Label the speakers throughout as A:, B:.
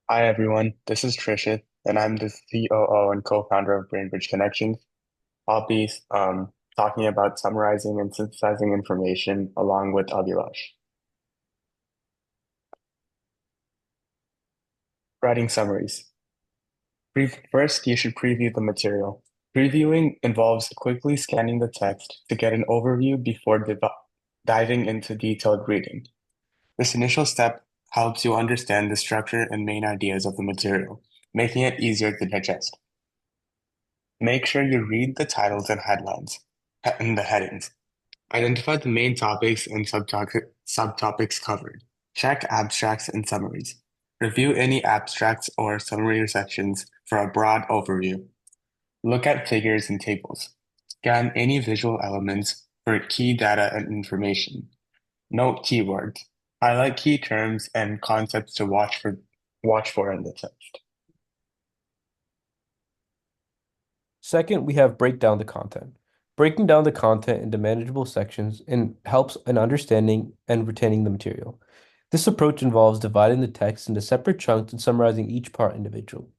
A: Hi everyone, this is Trisha, and I'm the COO and co-founder of BrainBridge Connections. I'll be talking about summarizing and synthesizing information along with Abhilash. Writing summaries. First, you should preview the material. Previewing involves quickly scanning the text to get an overview before diving into detailed reading. This initial step helps you understand the structure and main ideas of the material, making it easier to digest. Make sure you read the titles and headlines and the headings. Identify the main topics and subtopics covered. Check abstracts and summaries. Review any abstracts or summary sections for a broad overview. Look at figures and tables. Scan any visual elements for key data and information. Note keywords. Highlight key terms and concepts to watch for in the text.
B: Second, we have break down the content. Breaking down the content into manageable sections helps in understanding and retaining the material. This approach involves dividing the text into separate chunks and summarizing each part individually.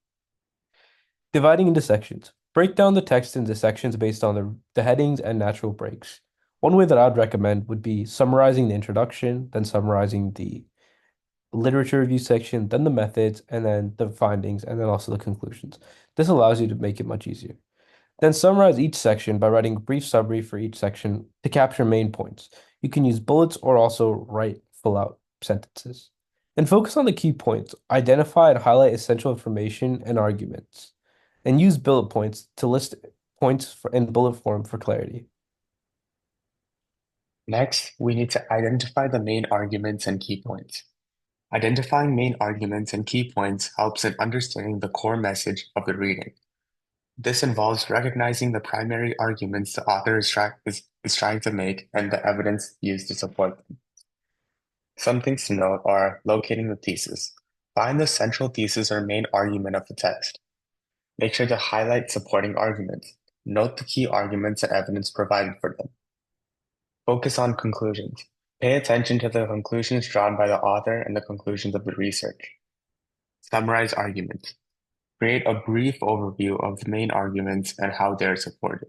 B: Dividing into sections. Break down the text into sections based on the headings and natural breaks. One way that I'd recommend would be summarizing the introduction, then summarizing the literature review section, then the methods, and then the findings, and then also the conclusions. This allows you to make it much easier. Then summarize each section by writing a brief summary for each section to capture main points. You can use bullets or also write full out sentences. And focus on the key points. Identify and highlight essential information and arguments. And use bullet points to list in bullet form for clarity.
A: Next, we need to identify the main arguments and key points. Identifying main arguments and key points helps in understanding the core message of the reading. This involves recognizing the primary arguments the author is trying to make and the evidence used to support them. Some things to note are locating the thesis. Find the central thesis or main argument of the text. Make sure to highlight supporting arguments. Note the key arguments and evidence provided for them. Focus on conclusions. Pay attention to the conclusions drawn by the author and the conclusions of the research. Summarize arguments. Create a brief overview of the main arguments and how they are supported.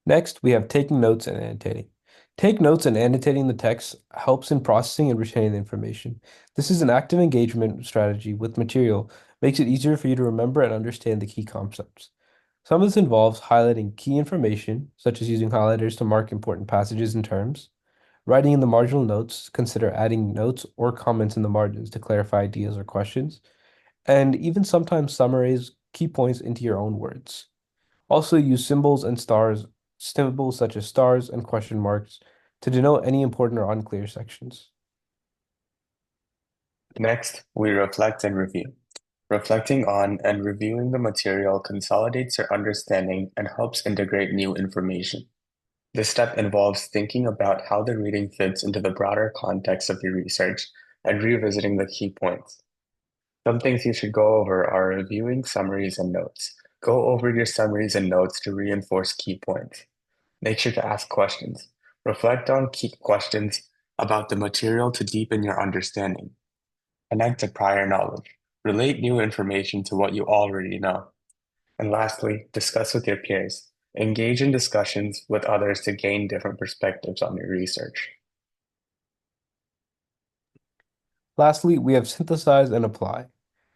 B: Next, we have taking notes and annotating. Take notes and annotating the text helps in processing and retaining the information. This is an active engagement strategy with material, makes it easier for you to remember and understand the key concepts. Some of this involves highlighting key information, such as using highlighters to mark important passages and terms. Writing in the marginal notes, consider adding notes or comments in the margins to clarify ideas or questions. And even sometimes summarize key points into your own words. Also use symbols such as stars and question marks to denote any important or unclear sections.
A: Next, we reflect and review. Reflecting on and reviewing the material consolidates your understanding and helps integrate new information. This step involves thinking about how the reading fits into the broader context of your research and revisiting the key points. Some things you should go over are reviewing summaries and notes. Go over your summaries and notes to reinforce key points. Make sure to ask questions. Reflect on key questions about the material to deepen your understanding. Connect to prior knowledge. Relate new information to what you already know. And lastly, discuss with your peers. Engage in discussions with others to gain different perspectives on your research.
B: Lastly, we have synthesize and apply.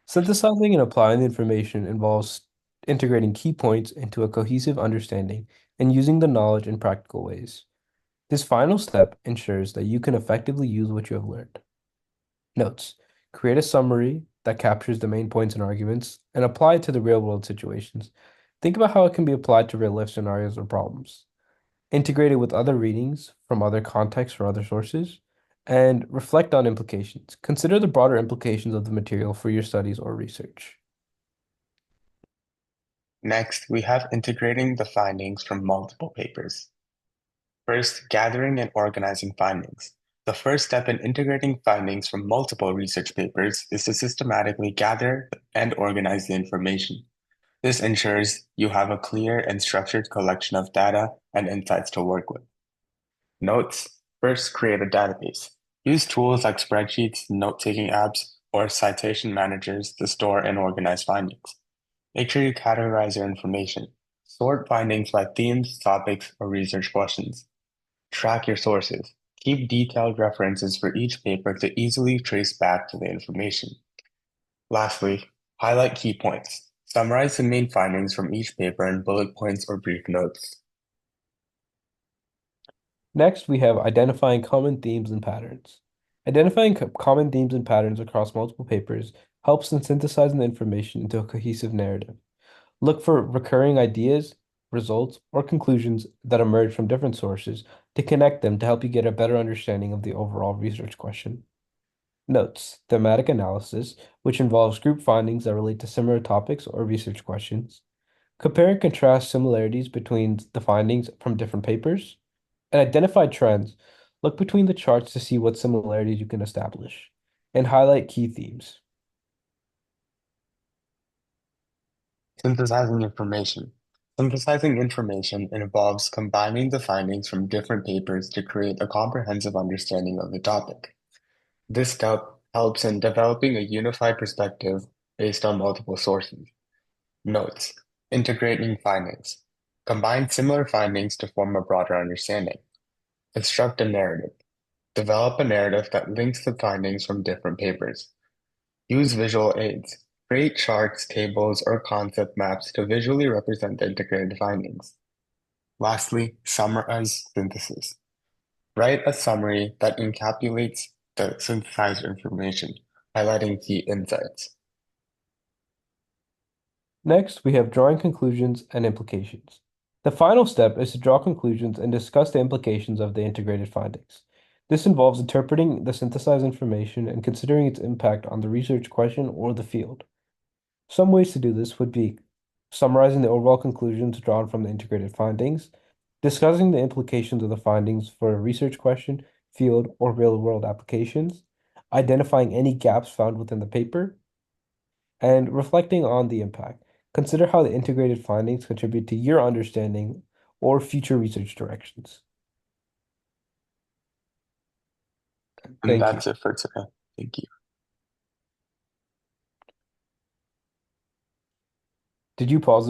B: Synthesizing and applying the information involves integrating key points into a cohesive understanding and using the knowledge in practical ways. This final step ensures that you can effectively use what you have learned. Notes. Create a summary that captures the main points and arguments and apply it to the real world situations. Think about how it can be applied to real life scenarios or problems. Integrate it with other readings from other contexts or other sources, and reflect on implications. Consider the broader implications of the material for your studies or research.
A: Next, we have integrating the findings from multiple papers. First, gathering and organizing findings. The first step in integrating findings from multiple research papers is to systematically gather and organize the information. This ensures you have a clear and structured collection of data and insights to work with. Notes. First, create a database. Use tools like spreadsheets, note-taking apps, or citation managers to store and organize findings. Make sure you categorize your information. Sort findings by themes, topics, or research questions. Track your sources. Keep detailed references for each paper to easily trace back to the information. Lastly, highlight key points. Summarize the main findings from each paper in bullet points or brief notes.
B: Next, we have identifying common themes and patterns. Identifying common themes and patterns across multiple papers helps in synthesizing the information into a cohesive narrative. Look for recurring ideas, results, or conclusions that emerge from different sources to connect them to help you get a better understanding of the overall research question. Notes, thematic analysis, which involves group findings that relate to similar topics or research questions. Compare and contrast similarities between the findings from different papers. And identify trends. Look between the charts to see what similarities you can establish. And highlight key themes.
A: Synthesizing information. Synthesizing information involves combining the findings from different papers to create a comprehensive understanding of the topic. This step helps in developing a unified perspective based on multiple sources. Notes. Integrating findings. Combine similar findings to form a broader understanding. Construct a narrative. Develop a narrative that links the findings from different papers. Use visual aids. Create charts, tables, or concept maps to visually represent the integrated findings. Lastly, summarize synthesis. Write a summary that encapsulates the synthesized information, highlighting key insights.
B: Next, we have drawing conclusions and implications. The final step is to draw conclusions and discuss the implications of the integrated findings. This involves interpreting the synthesized information and considering its impact on the research question or the field. Some ways to do this would be summarizing the overall conclusions drawn from the integrated findings, discussing the implications of the findings for a research question, field, or real-world applications, identifying any gaps found within the paper, and reflecting on the impact. Consider how the integrated findings contribute to your understanding or future research directions.
A: And
B: Thank you.
A: that's it for today. Thank you.
B: Did you pause the